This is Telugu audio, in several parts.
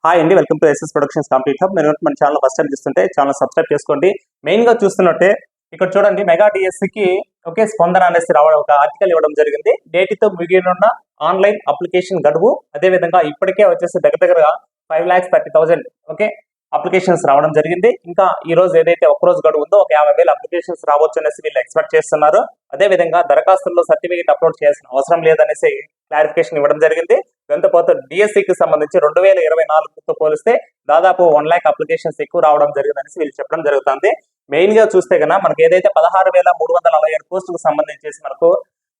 హాయ్ అండి, welcome to SS productions complete hub. మీరు మన ఛానల్ ఫస్ట్ టైం చూస్తుంటే ఛానల్ సబ్స్క్రైబ్ చేసుకోండి. మెయిన్ గా చూస్తున్నట్టే ఇక్కడ చూడండి, మెగా డిఎస్సికి ఒకే స్పందన అనేసి రావడం ఒక ఆర్టికల్ ఇవ్వడం జరిగింది. డేట్తో ముగియనున్న ఆన్లైన్ అప్లికేషన్ గడువు, అదేవిధంగా ఇప్పటికే వచ్చేసి దగ్గర 5,30,000 ఓకే అప్లికేషన్స్ రావడం జరిగింది. ఇంకా ఈ రోజు ఏదైతే ఒక్కరోజు గడువు ఉందో ఒక 50,000 అప్లికేషన్స్ రావచ్చు అనేసి వీళ్ళు ఎక్స్పెక్ట్ చేస్తున్నారు. అదేవిధంగా దరఖాస్తుల్లో సర్టిఫికేట్ అప్లోడ్ చేయాల్సిన అవసరం లేదనేసి క్లారిఫికేషన్ ఇవ్వడం జరిగింది. దాంతో పాటు డిఎస్సికి సంబంధించి 2024తో పోలిస్తే దాదాపు 1 lakh అప్లికేషన్స్ ఎక్కువ రావడం జరిగిందనేసి వీళ్ళు చెప్పడం జరుగుతుంది. మెయిన్ గా చూస్తే కన్నా మనకి ఏదైతే 16,347 పోస్టులకు సంబంధించి మనకు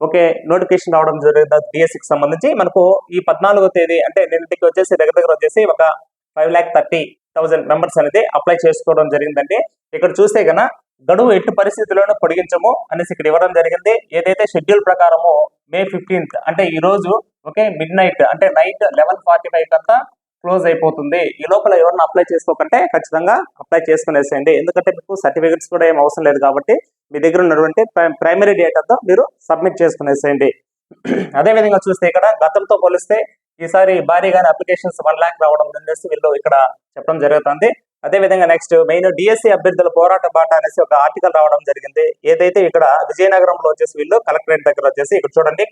ఓకే నోటిఫికేషన్ రావడం జరిగింది. డిఎస్సికి సంబంధించి మనకు ఈ 14వ తేదీ అంటే నిన్నటికి వచ్చేసి దగ్గర వచ్చేసి ఒక 5,30,000 మెంబర్స్ అనేది అప్లై చేసుకోవడం జరిగిందండి. ఇక్కడ చూస్తే కన్నా గడువు ఎట్టి పరిస్థితుల్లోనూ పొడిగించము అనేసి ఇక్కడ ఇవ్వడం జరిగింది. ఏదైతే షెడ్యూల్ ప్రకారము May 15th అంటే ఈ రోజు ఓకే మిడ్ నైట్ అంటే నైట్ 11:45 అంతా క్లోజ్ అయిపోతుంది. ఈ లోపల ఎవరిని అప్లై చేసుకోకంటే ఖచ్చితంగా అప్లై చేసుకునేసేయండి. ఎందుకంటే మీకు సర్టిఫికెట్స్ కూడా ఏం అవసరం లేదు కాబట్టి మీ దగ్గర ఉన్నటువంటి ప్రైమరీ డేటాతో మీరు సబ్మిట్ చేసుకునేసేయండి. అదేవిధంగా చూస్తే ఇక్కడ గతంతో పోలిస్తే ఈసారి భారీగానే అప్లికేషన్స్ 1 lakh రావడం అనేసి వీళ్ళు ఇక్కడ చెప్పడం జరుగుతుంది. అదేవిధంగా నెక్స్ట్ మెయిన్ డిఎస్సి అభ్యర్థుల పోరాట బాట అనేసి ఒక ఆర్టికల్ రావడం జరిగింది. ఏదైతే ఇక్కడ విజయనగరంలో వచ్చేసి వీళ్ళు కలెక్టరేట్ దగ్గర వచ్చేసి ఇక్కడ చూడండి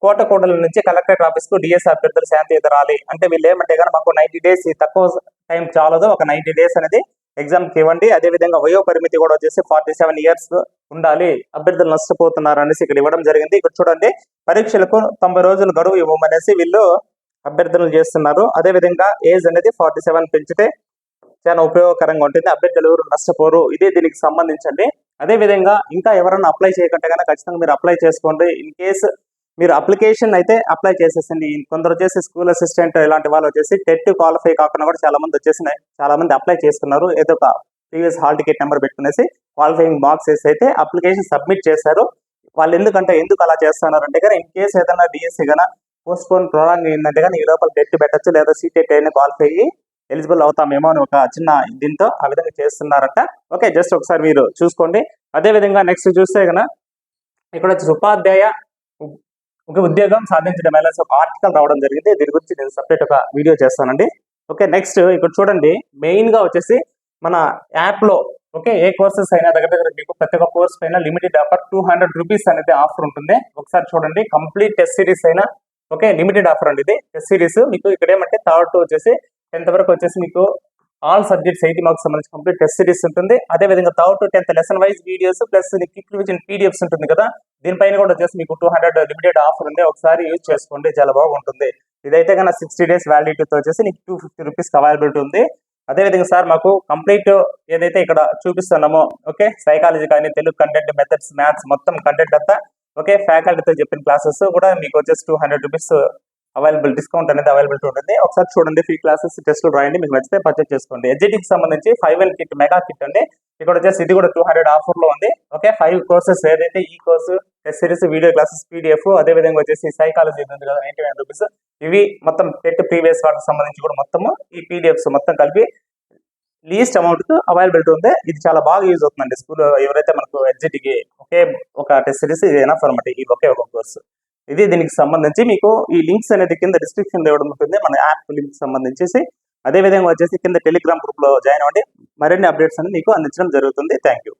కోటకోటల నుంచి కలెక్టరేట్ ఆఫీస్ కు డిఎస్సి అభ్యర్థులు శాంతి ఎదురాలి అంటే వీళ్ళు ఏమంటే కానీ మాకు 90 days తక్కువ టైం చాలదు, ఒక 90 days అనేది ఎగ్జామ్ కి ఇవ్వండి. అదేవిధంగా వయో పరిమితి కూడా వచ్చేసి 47 years ఉండాలి, అభ్యర్థులు నష్టపోతున్నారు అనేసి ఇక్కడ ఇవ్వడం జరిగింది. ఇక్కడ చూడండి పరీక్షలకు 90 రోజులు గడువు ఇవ్వమనేసి వీళ్ళు అభ్యర్థులు చేస్తున్నారు. అదేవిధంగా ఏజ్ అనేది 47 పెంచితే చాలా ఉపయోగకరంగా ఉంటుంది, అభ్యర్థులు ఎవరు నష్టపోరు. ఇది దీనికి సంబంధించండి. అదేవిధంగా ఇంకా ఎవరైనా అప్లై చేయకంటే కనుక ఖచ్చితంగా మీరు అప్లై చేసుకోండి. ఇన్ కేసు మీరు అప్లికేషన్ అయితే అప్లై చేసేసండి. కొందరు వచ్చేసి స్కూల్ అసిస్టెంట్ ఇలాంటి వాళ్ళు వచ్చేసి టెట్ క్వాలిఫై కాకుండా కూడా చాలా మంది అప్లై చేస్తున్నారు. ఏదో ఒక ప్రీవియస్ హాల్ టికెట్ నెంబర్ పెట్టుకునేసి క్వాలిఫైయింగ్ మార్క్స్ వేసి అయితే అప్లికేషన్ సబ్మిట్ చేశారు. వాళ్ళు ఎందుకు అలా చేస్తున్నారంటే కానీ ఇన్ కేసు ఏదైనా డిఎస్సి కన్నా పోస్ట్పోన్ ప్రొలాంగ్ అయిందంటే కానీ ఈ లోపల టెట్ పెట్టచ్చు, లేదా సీటెట్ అయినా క్వాలిఫై అయ్యి ఎలిజిబుల్ అవుతామేమో అని ఒక చిన్న దీంతో ఆ విధంగా చేస్తున్నారంట. ఓకే, జస్ట్ ఒకసారి మీరు చూసుకోండి. అదేవిధంగా నెక్స్ట్ చూస్తే కన్నా ఇక్కడ వచ్చి ఉపాధ్యాయ ఒక ఉద్యోగం సాధించడం అనేసి ఒక ఆర్టికల్ రావడం జరిగింది. దీని గురించి నేను సపరేట్ ఒక వీడియో చేస్తానండి. ఓకే, నెక్స్ట్ ఇక్కడ చూడండి మెయిన్ గా వచ్చేసి మన యాప్ లో ఓకే ఏ కోర్సెస్ అయినా దగ్గర మీకు ప్రతి ఒక్క కోర్స్ పైన లిమిటెడ్ ఆఫర్ 200 రూపీస్ అనేది ఆఫర్ ఉంటుంది. ఒకసారి చూడండి కంప్లీట్ టెస్ట్ సిరీస్ అయినా ఓకే లిమిటెడ్ ఆఫర్ అండి. ఇది టెస్ట్ సిరీస్ మీకు ఇక్కడ ఏమంటే 3rd to వచ్చేసి 10th వరకు వచ్చేసి మీకు ఆల్ సబ్జెక్ట్స్ 80 మార్క్స్ సంబంధించి కంప్లీట్ టెస్ట్ సిరీస్ ఉంటుంది. అదేవిధంగా 3rd to 10th lesson wise videos plus quick revision PDFs ఉంటుంది కదా, దీనిపైన కూడా వచ్చేసి మీకు 200 లిమిటెడ్ ఆఫర్ ఉంది. ఒకసారి యూజ్ చేసుకోండి, చాలా బాగుంటుంది. ఇదైతే కన్నా 60 days వ్యాలిడిటీతో వచ్చేసి నీకు 250 రూపీస్కి అవైలబిలిటీ ఉంది. అదేవిధంగా సార్ మాకు కంప్లీట్ ఏదైతే ఇక్కడ చూపిస్తున్నామో ఓకే సైకాలజీ కానీ తెలుగు కంటెంట్ మెథడ్స్ మ్యాథ్స్ మొత్తం కంటెంట్ అంతా ఓకే ఫ్యాకల్టీతో చెప్పిన క్లాసెస్ కూడా మీకు వచ్చేసి 200 రూపీస్ అవైలబుల్ డిస్కౌంట్ అనేది అవైలబిలిటీ ఉంటుంది. ఒకసారి చూడండి, ఫ్రీ క్లాసెస్ టెస్టులు రాయండి, మీకు నచ్చితే పర్చేస్ చేసుకోండి. ఎడ్జిటీకి సంబంధించి 5L కిట్ మెగా కిట్ అండి. ఇక్కడ వచ్చేసి ఇది కూడా 200 ఆఫర్ లో ఉంది. ఓకే 5 కోర్సెస్ ఏదైతే ఈ course test series video classes PDF అదేవిధంగా వచ్చేసి సైకాలజీ ఉంది కదా 99 రూపీస్, ఇవి మొత్తం టెట్ ప్రీవియస్ వాటికి సంబంధించి కూడా మొత్తము ఈ పీడిఎఫ్స్ మొత్తం కలిపి లీస్ట్ అమౌంట్ కు అవైలబిలిటీ ఉంది. ఇది చాలా బాగా యూజ్ అవుతుందండి స్కూల్ ఎవరైతే మనకు ఎడ్జిటీకి ఒకే ఒక టెస్ట్ సిరీస్ ఇది ఎనఫ్ అనమాట. ఈ ఒకే ఒక కోర్సు ఇది. దీనికి సంబంధించి మీకు ఈ లింక్స్ అనేది కింద డిస్క్రిప్షన్ లో ఇవ్వడం ఉంటుంది, మన యాప్ లింక్ సంబంధించి. అదేవిధంగా వచ్చేసి కింద టెలిగ్రామ్ గ్రూప్ లో జాయిన్ అవ్వండి, మరిన్ని అప్డేట్స్ అనేది మీకు అందించడం జరుగుతుంది. Thank you.